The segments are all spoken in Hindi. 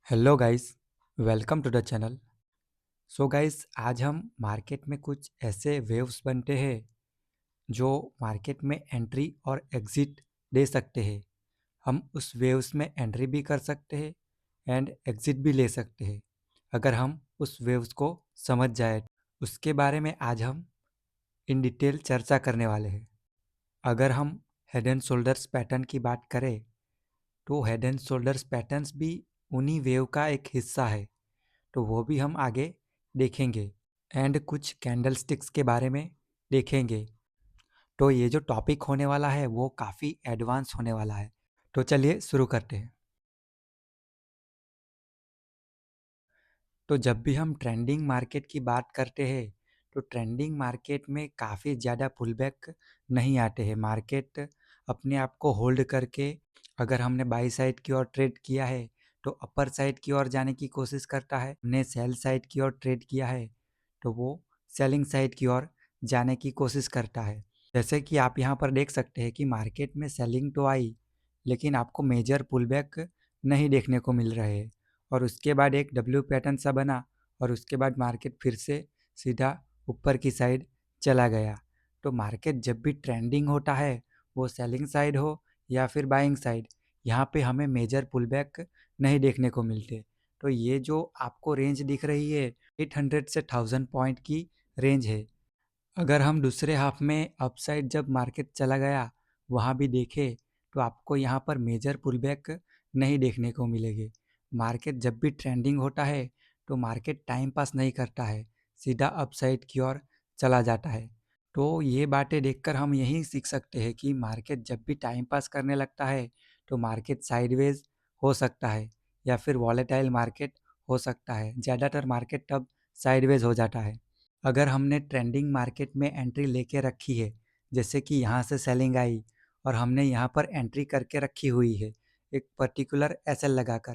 Hello guys, welcome to the channel. So guys, आज हम मार्केट में कुछ ऐसे वेव्स बनते हैं जो मार्केट में एंट्री और एग्जिट दे सकते हैं। हम उस वेव्स में एंट्री भी कर सकते हैं एंड एग्जिट भी ले सकते हैं अगर हम उस वेव्स को समझ जाए। उसके बारे में आज हम इन डिटेल चर्चा करने वाले हैं। अगर हम हेड एंड शोल्डर्स पैटर्न की बात करें तो हेड एंड शोल्डर्स पैटर्न्स भी उन्हीं वेव का एक हिस्सा है, तो वो भी हम आगे देखेंगे एंड कुछ कैंडल स्टिक्स के बारे में देखेंगे। तो ये जो टॉपिक होने वाला है वो काफ़ी एडवांस होने वाला है। तो चलिए शुरू करते हैं। तो जब भी हम ट्रेंडिंग मार्केट की बात करते हैं तो ट्रेंडिंग मार्केट में काफ़ी ज़्यादा पुलबैक नहीं आते हैं। मार्केट अपने आप को होल्ड करके, अगर हमने बाई साइड की ओर ट्रेड किया है तो अपर साइड की ओर जाने की कोशिश करता है। हमने सेल साइड की ओर ट्रेड किया है तो वो सेलिंग साइड की ओर जाने की कोशिश करता है। जैसे कि आप यहाँ पर देख सकते हैं कि मार्केट में सेलिंग तो आई लेकिन आपको मेजर पुलबैक नहीं देखने को मिल रहे हैं और उसके बाद एक डब्ल्यू पैटर्न सा बना और उसके बाद मार्केट फिर से सीधा ऊपर की साइड चला गया। तो मार्केट जब भी ट्रेंडिंग होता है, वो सेलिंग साइड हो या फिर बाइंग साइड, यहाँ पे हमें मेजर पुलबैक नहीं देखने को मिलते। तो ये जो आपको रेंज दिख रही है 800 से 1000 पॉइंट की रेंज है। अगर हम दूसरे हाफ में अपसाइड जब मार्केट चला गया वहाँ भी देखें तो आपको यहाँ पर मेजर पुलबैक नहीं देखने को मिलेगी। मार्केट जब भी ट्रेंडिंग होता है तो मार्केट टाइम पास नहीं करता है, सीधा अपसाइड की ओर चला जाता है। तो ये बातें देखकर हम यही सीख सकते हैं कि मार्केट जब भी टाइम पास करने लगता है तो मार्केट साइडवेज हो सकता है या फिर वॉलेटाइल मार्केट हो सकता है। ज़्यादातर मार्केट तब साइडवेज हो जाता है। अगर हमने ट्रेंडिंग मार्केट में एंट्री लेके रखी है, जैसे कि यहाँ से सेलिंग आई और हमने यहाँ पर एंट्री करके रखी हुई है एक पर्टिकुलर एसएल लगाकर,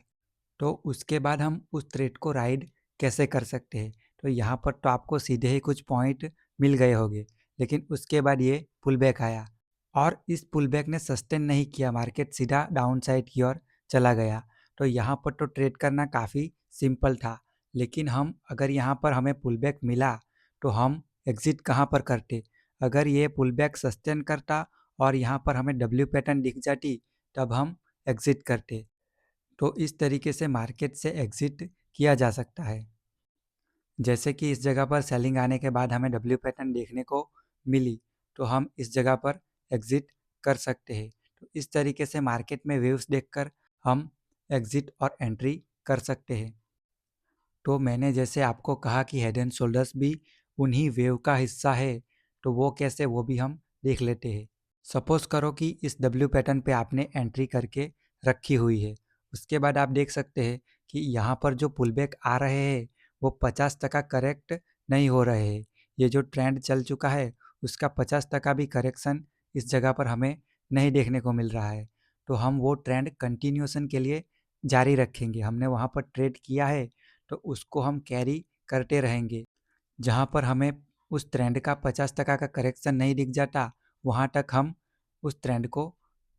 तो उसके बाद हम उस ट्रेड को राइड कैसे कर सकते हैं। तो यहाँ पर तो आपको सीधे ही कुछ पॉइंट मिल गए होंगे, लेकिन उसके बाद ये पुल बैक आया और इस पुल बैक ने सस्टेन नहीं किया, मार्केट सीधा डाउन साइड की ओर चला गया। तो यहाँ पर तो ट्रेड करना काफ़ी सिंपल था, लेकिन हम अगर यहाँ पर हमें पुल बैक मिला तो हम एग्ज़िट कहाँ पर करते। अगर ये पुल बैक सस्टेन करता और यहाँ पर हमें डब्ल्यू पैटर्न दिख जाती तब हम एग्ज़िट करते। तो इस तरीके से मार्केट से एग्ज़िट किया जा सकता है। जैसे कि इस जगह पर सेलिंग आने के बाद हमें डब्ल्यू पैटर्न देखने को मिली तो हम इस जगह पर एग्ज़िट कर सकते हैं। तो इस तरीके से मार्केट में वेव्स देखकर हम एग्ज़िट और एंट्री कर सकते हैं। तो मैंने जैसे आपको कहा कि हेड एंड शोल्डर्स भी उन्हीं वेव का हिस्सा है, तो वो कैसे, वो भी हम देख लेते हैं। सपोज़ करो कि इस डब्ल्यू पैटर्न पे आपने एंट्री करके रखी हुई है। उसके बाद आप देख सकते हैं कि यहाँ पर जो पुलबैक आ रहे हैं वो 50% करेक्ट नहीं हो रहे हैं। ये जो ट्रेंड चल चुका है उसका 50% भी करेक्शन इस जगह पर हमें नहीं देखने को मिल रहा है। तो हम वो ट्रेंड कंटिन्यूएशन के लिए जारी रखेंगे। हमने वहाँ पर ट्रेड किया है तो उसको हम कैरी करते रहेंगे। जहाँ पर हमें उस ट्रेंड का 50% का करेक्शन नहीं दिख जाता वहाँ तक हम उस ट्रेंड को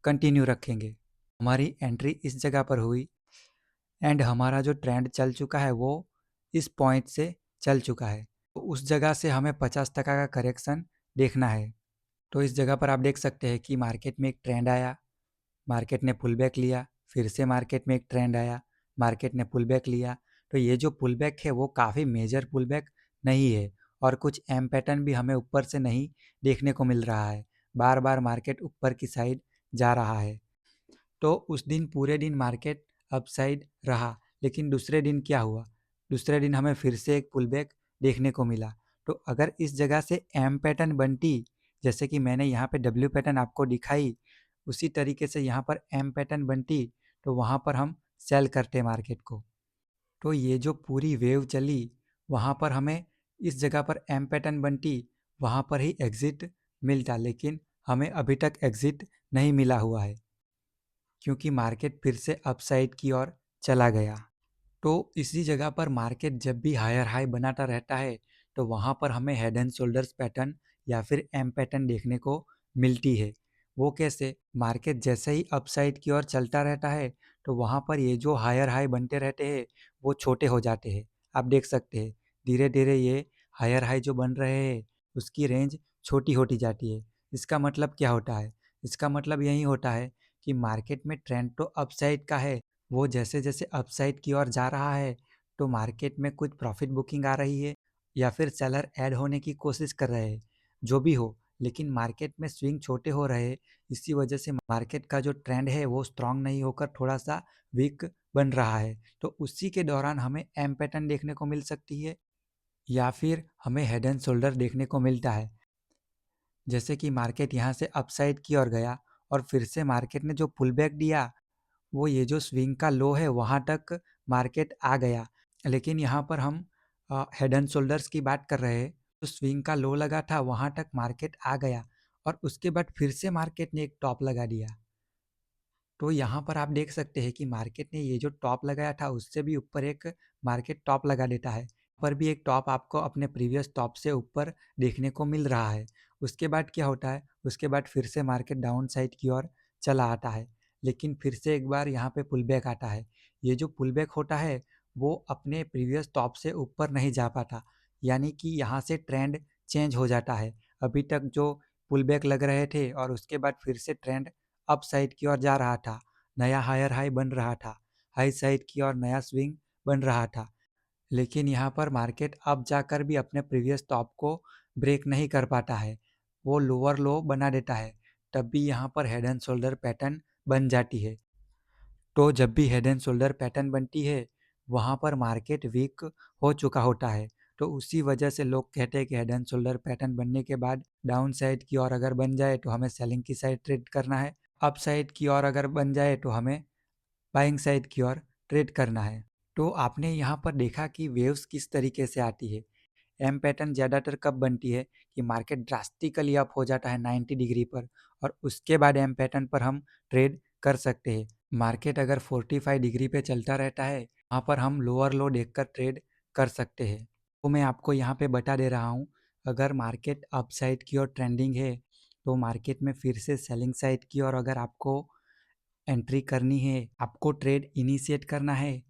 कंटिन्यू रखेंगे। हमारी एंट्री इस जगह पर हुई एंड हमारा जो ट्रेंड चल चुका है वो इस पॉइंट से चल चुका है, तो उस जगह से हमें 50% का करेक्शन देखना है। तो इस जगह पर आप देख सकते हैं कि मार्केट में एक ट्रेंड आया, मार्केट ने पुल बैक लिया, फिर से मार्केट में एक ट्रेंड आया, मार्केट ने पुल बैक लिया। तो ये जो पुल बैक है वो काफ़ी मेजर पुल बैक नहीं है और कुछ एम पैटर्न भी हमें ऊपर से नहीं देखने को मिल रहा है। बार बार मार्केट ऊपर की साइड जा रहा है। तो उस दिन पूरे दिन मार्केट अपसाइड रहा, लेकिन दूसरे दिन क्या हुआ, दूसरे दिन हमें फिर से एक पुल बैक देखने को मिला। तो अगर इस जगह से एम पैटर्न बनती, जैसे कि मैंने यहाँ पे डब्ल्यू पैटर्न आपको दिखाई, उसी तरीके से यहाँ पर एम पैटर्न बनती तो वहाँ पर हम सेल करते मार्केट को। तो ये जो पूरी वेव चली वहाँ पर हमें इस जगह पर एम पैटर्न बनती, वहाँ पर ही एग्ज़िट मिलता, लेकिन हमें अभी तक एग्ज़िट नहीं मिला हुआ है क्योंकि मार्केट फिर से अपसाइड की ओर चला गया। तो इसी जगह पर मार्केट जब भी हायर हाई बनाता रहता है तो वहाँ पर हमें हेड एंड शोल्डर्स पैटर्न या फिर एम पैटर्न देखने को मिलती है। वो कैसे, मार्केट जैसे ही अपसाइड की ओर चलता रहता है तो वहाँ पर ये जो हायर हाई बनते रहते हैं वो छोटे हो जाते हैं। आप देख सकते हैं धीरे धीरे ये हायर हाई जो बन रहे हैं उसकी रेंज छोटी होती जाती है। इसका मतलब क्या होता है? इसका मतलब यही होता है कि मार्केट में ट्रेंड तो अपसाइड का है, वो जैसे जैसे अपसाइड की ओर जा रहा है तो मार्केट में कुछ प्रॉफिट बुकिंग आ रही है या फिर सेलर ऐड होने की कोशिश कर रहे हैं, जो भी हो, लेकिन मार्केट में स्विंग छोटे हो रहे हैं। इसी वजह से मार्केट का जो ट्रेंड है वो स्ट्रांग नहीं होकर थोड़ा सा वीक बन रहा है। तो उसी के दौरान हमें एम पैटर्न देखने को मिल सकती है या फिर हमें हेड एंड शोल्डर देखने को मिलता है। जैसे कि मार्केट यहाँ से अपसाइड की ओर गया और फिर से मार्केट ने जो पुल बैक दिया वो ये जो स्विंग का लो है वहाँ तक मार्केट आ गया। लेकिन यहाँ पर हम हेड एंड शोल्डर्स की बात कर रहे हैं, तो स्विंग का लो लगा था वहाँ तक मार्केट आ गया और उसके बाद फिर से मार्केट ने एक टॉप लगा दिया। तो यहाँ पर आप देख सकते हैं कि मार्केट ने ये जो टॉप लगाया था उससे भी ऊपर एक मार्केट टॉप लगा देता है। पर भी एक टॉप आपको अपने प्रीवियस टॉप से ऊपर देखने को मिल रहा है। उसके बाद क्या होता है? उसके बाद फिर से मार्केट डाउन साइड की ओर चला आता है, लेकिन फिर से एक बार यहाँ पे पुल बैक आता है। ये जो पुल बैक होता है वो अपने प्रीवियस टॉप से ऊपर नहीं जा पाता, यानी कि यहाँ से ट्रेंड चेंज हो जाता है। अभी तक जो पुल बैक लग रहे थे और उसके बाद फिर से ट्रेंड अप साइड की ओर जा रहा था, नया हायर हाई बन रहा था, हाई साइड की ओर नया स्विंग बन रहा था। लेकिन यहाँ पर मार्केट अब जाकर भी अपने प्रीवियस टॉप को ब्रेक नहीं कर पाता है, वो लोअर लो बना देता है। तब भी यहाँ पर हेड एंड शोल्डर पैटर्न बन जाती है। तो जब भी हेड एंड शोल्डर पैटर्न बनती है वहाँ पर मार्केट वीक हो चुका होता है। तो उसी वजह से लोग कहते हैं कि हेड एंड शोल्डर पैटर्न बनने के बाद डाउन साइड की ओर अगर बन जाए तो हमें सेलिंग की साइड ट्रेड करना है, अप साइड की ओर अगर बन जाए तो हमें बाइंग साइड की ओर ट्रेड करना है। तो आपने यहाँ पर देखा कि वेव्स किस तरीके से आती है। एम पैटर्न ज़्यादातर कब बनती है कि मार्केट ड्रास्टिकली अप हो जाता है 90 डिग्री पर और उसके बाद एम पैटर्न पर हम ट्रेड कर सकते हैं। मार्केट अगर 45 डिग्री पे चलता रहता है वहाँ पर हम लोअर लो देखकर ट्रेड कर सकते हैं। तो मैं आपको यहाँ पे बता दे रहा हूँ, अगर मार्केट अप साइड की ओर ट्रेंडिंग है तो मार्केट में फिर से सेलिंग साइड की ओर अगर आपको एंट्री करनी है, आपको ट्रेड इनिशिएट करना है,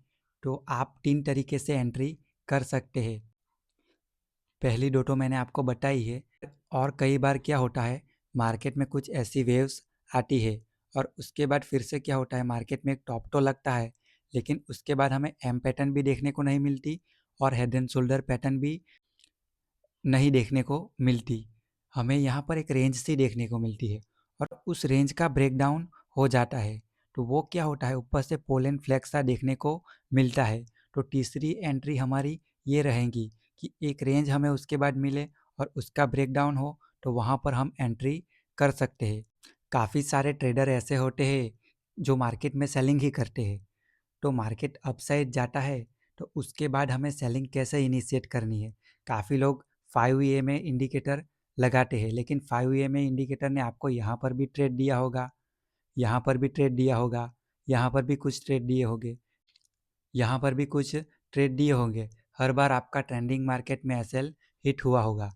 तो आप 3 तरीके से एंट्री कर सकते हैं। पहली दो तो मैंने आपको बताई है। और कई बार क्या होता है, मार्केट में कुछ ऐसी वेव्स आती है और उसके बाद फिर से क्या होता है, मार्केट में एक टॉप तो लगता है लेकिन उसके बाद हमें एम पैटर्न भी देखने को नहीं मिलती और हेड एंड शोल्डर पैटर्न भी नहीं देखने को मिलती। हमें यहाँ पर एक रेंज सी देखने को मिलती है और उस रेंज का ब्रेकडाउन हो जाता है। तो वो क्या होता है, ऊपर से पोलन फ्लैग सा देखने को मिलता है। तो तीसरी एंट्री हमारी ये रहेगी कि एक रेंज हमें उसके बाद मिले और उसका ब्रेकडाउन हो तो वहाँ पर हम एंट्री कर सकते हैं। काफ़ी सारे ट्रेडर ऐसे होते हैं जो मार्केट में सेलिंग ही करते हैं। तो मार्केट अपसाइड जाता है तो उसके बाद हमें सेलिंग कैसे इनिशिएट करनी है। काफ़ी लोग 5 EMA इंडिकेटर लगाते हैं, लेकिन 5 EMA इंडिकेटर ने आपको यहाँ पर भी ट्रेड दिया होगा, यहाँ पर भी ट्रेड दिया होगा, यहाँ पर भी कुछ ट्रेड दिए होंगे, यहाँ पर भी कुछ ट्रेड दिए होंगे। हर बार आपका ट्रेंडिंग मार्केट में एसएल हिट हुआ होगा।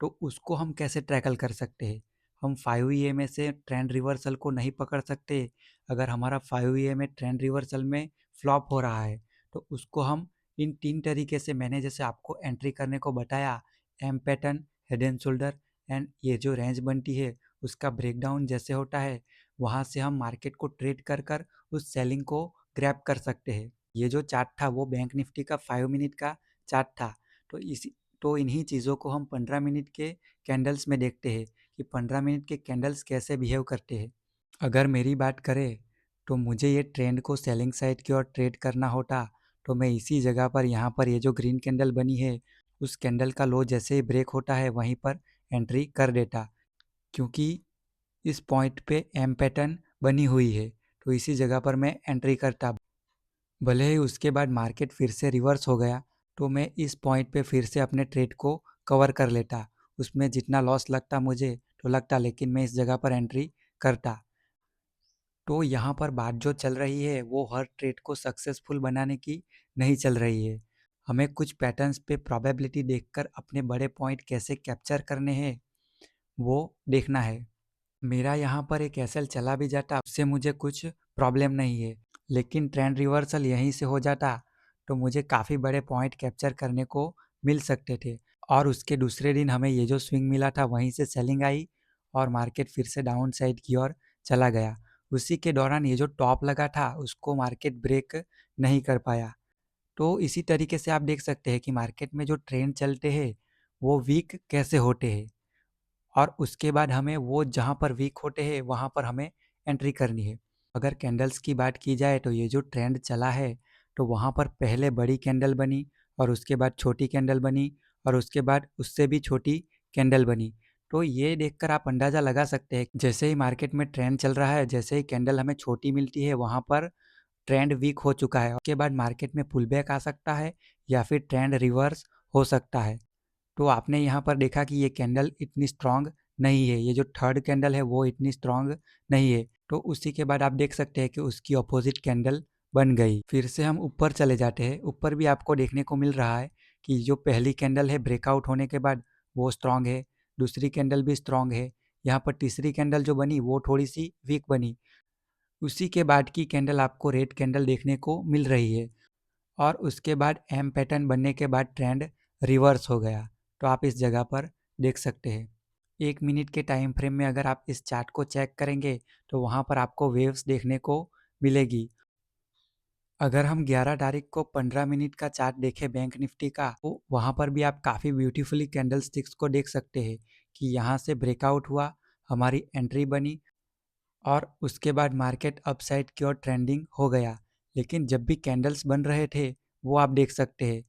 तो उसको हम कैसे टैकल कर सकते हैं? हम 5 EMA से ट्रेंड रिवर्सल को नहीं पकड़ सकते। अगर हमारा 5 EMA ट्रेंड रिवर्सल में फ्लॉप हो रहा है तो उसको हम इन 3 तरीके से, मैंने जैसे आपको एंट्री करने को बताया, M pattern, head and shoulder and ये जो रेंज बनती है उसका ब्रेकडाउन जैसे होता है, वहाँ से हम मार्केट को ट्रेड कर कर उस सेलिंग को ग्रैब कर सकते हैं। ये जो चार्ट था वो बैंक निफ्टी का 5 मिनट का चार्ट था। तो इसी तो इन्हीं चीज़ों को हम 15 मिनट के कैंडल्स में देखते हैं कि 15 मिनट के कैंडल्स कैसे बिहेव करते हैं। अगर मेरी बात करें तो मुझे ये ट्रेंड को सेलिंग साइड की ओर ट्रेड करना होता तो मैं इसी जगह पर, यहाँ पर ये जो ग्रीन कैंडल बनी है उस कैंडल का लो जैसे ही ब्रेक होता है वहीं पर एंट्री कर देता, क्योंकि इस पॉइंट पे एम पैटर्न बनी हुई है तो इसी जगह पर मैं एंट्री करता। भले ही उसके बाद मार्केट फिर से रिवर्स हो गया तो मैं इस पॉइंट पे फिर से अपने ट्रेड को कवर कर लेता। उसमें जितना लॉस लगता मुझे तो लगता, लेकिन मैं इस जगह पर एंट्री करता। तो यहाँ पर बात जो चल रही है वो हर ट्रेड को सक्सेसफुल बनाने की नहीं चल रही है। हमें कुछ पैटर्न्स पे प्रोबेबिलिटी देखकर अपने बड़े पॉइंट कैसे कैप्चर करने हैं वो देखना है। मेरा यहाँ पर एक एसएल चला भी जाता उससे मुझे कुछ प्रॉब्लम नहीं है, लेकिन ट्रेंड रिवर्सल यहीं से हो जाता तो मुझे काफ़ी बड़े पॉइंट कैप्चर करने को मिल सकते थे, और उसके दूसरे दिन हमें ये जो स्विंग मिला था वहीं से सेलिंग आई और मार्केट फिर से डाउन साइड की ओर चला गया। उसी के दौरान ये जो टॉप लगा था उसको मार्केट ब्रेक नहीं कर पाया। तो इसी तरीके से आप देख सकते हैं कि मार्केट में जो ट्रेंड चलते हैं वो वीक कैसे होते हैं, और उसके बाद हमें वो जहाँ पर वीक होते हैं वहाँ पर हमें एंट्री करनी है। अगर कैंडल्स की बात की जाए तो ये जो ट्रेंड चला है तो वहाँ पर पहले बड़ी कैंडल बनी और उसके बाद छोटी कैंडल बनी और उसके बाद उससे भी छोटी कैंडल बनी। तो ये देखकर आप अंदाज़ा लगा सकते हैं जैसे ही मार्केट में ट्रेंड चल रहा है, जैसे ही कैंडल हमें छोटी मिलती है वहाँ पर ट्रेंड वीक हो चुका है। उसके बाद मार्केट में पुल बैक आ सकता है या फिर ट्रेंड रिवर्स हो सकता है। तो आपने यहाँ पर देखा कि ये कैंडल इतनी स्ट्रांग नहीं है, ये जो थर्ड कैंडल है वो इतनी स्ट्रांग नहीं है। तो उसी के बाद आप देख सकते हैं कि उसकी अपोजिट कैंडल बन गई। फिर से हम ऊपर चले जाते हैं। ऊपर भी आपको देखने को मिल रहा है कि जो पहली कैंडल है ब्रेकआउट होने के बाद वो स्ट्रांग है, दूसरी कैंडल भी स्ट्रांग है। यहाँ पर तीसरी कैंडल जो बनी वो थोड़ी सी वीक बनी। उसी के बाद की कैंडल आपको रेड कैंडल देखने को मिल रही है, और उसके बाद एम पैटर्न बनने के बाद ट्रेंड रिवर्स हो गया। तो आप इस जगह पर देख सकते हैं। 1 मिनट के टाइम फ्रेम में अगर आप इस चार्ट को चेक करेंगे तो वहाँ पर आपको वेव्स देखने को मिलेगी। अगर हम 11 तारीख को 15 मिनट का चार्ट देखें बैंक निफ्टी का, तो वहाँ पर भी आप काफ़ी ब्यूटीफुली कैंडल स्टिक्स को देख सकते हैं कि यहाँ से ब्रेकआउट हुआ, हमारी एंट्री बनी और उसके बाद मार्केट अपसाइड की ओर ट्रेंडिंग हो गया। लेकिन जब भी कैंडल्स बन रहे थे वो आप देख सकते हैं,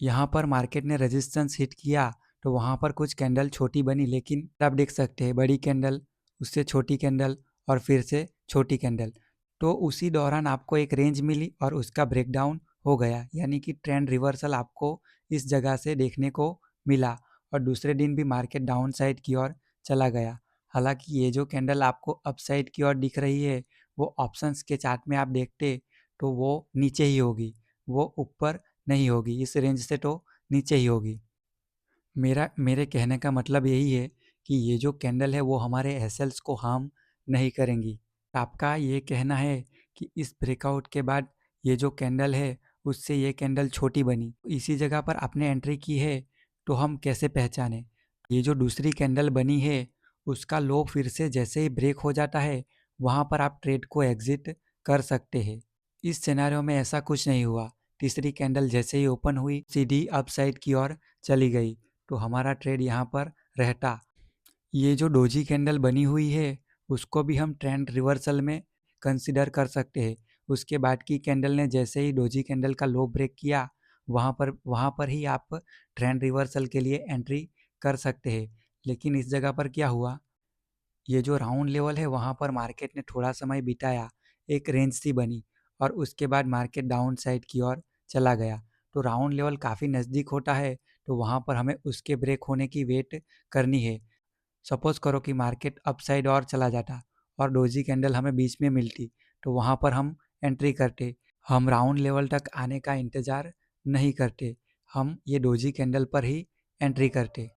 यहाँ पर मार्केट ने रेजिस्टेंस हिट किया तो वहाँ पर कुछ कैंडल छोटी बनी, लेकिन आप देख सकते हैं बड़ी कैंडल, उससे छोटी कैंडल और फिर से छोटी कैंडल। तो उसी दौरान आपको एक रेंज मिली और उसका ब्रेकडाउन हो गया, यानी कि ट्रेंड रिवर्सल आपको इस जगह से देखने को मिला और दूसरे दिन भी मार्केट डाउन साइड की ओर चला गया। हालांकि ये जो कैंडल आपको अपसाइड की ओर दिख रही है वो ऑप्शंस के चार्ट में आप देखते तो वो नीचे ही होगी, वो ऊपर नहीं होगी, इस रेंज से तो नीचे ही होगी। मेरे कहने का मतलब यही है कि ये जो कैंडल है वो हमारे एसएल्स को हार्म नहीं करेंगी। आपका ये कहना है कि इस ब्रेकआउट के बाद ये जो कैंडल है उससे ये कैंडल छोटी बनी, इसी जगह पर आपने एंट्री की है, तो हम कैसे पहचानें? ये जो दूसरी कैंडल बनी है उसका लो फिर से जैसे ही ब्रेक हो जाता है वहाँ पर आप ट्रेड को एग्जिट कर सकते हैं। इस सिनेरियो में ऐसा कुछ नहीं हुआ। तीसरी कैंडल जैसे ही ओपन हुई सीधी अपसाइड की ओर चली गई, तो हमारा ट्रेड यहाँ पर रहता। ये जो डोजी कैंडल बनी हुई है उसको भी हम ट्रेंड रिवर्सल में कंसिडर कर सकते हैं। उसके बाद की कैंडल ने जैसे ही डोजी कैंडल का लो ब्रेक किया वहाँ पर ही आप ट्रेंड रिवर्सल के लिए एंट्री कर सकते हैं। लेकिन इस जगह पर क्या हुआ, ये जो राउंड लेवल है वहाँ पर मार्केट ने थोड़ा समय बिताया, एक रेंज सी बनी और उसके बाद मार्केट डाउन साइड की ओर चला गया। तो राउंड लेवल काफ़ी नज़दीक होता है तो वहाँ पर हमें उसके ब्रेक होने की वेट करनी है। सपोज़ करो कि मार्केट अपसाइड और चला जाता और डोजी कैंडल हमें बीच में मिलती, तो वहाँ पर हम एंट्री करते। हम राउंड लेवल तक आने का इंतज़ार नहीं करते, हम ये डोजी कैंडल पर ही एंट्री करते।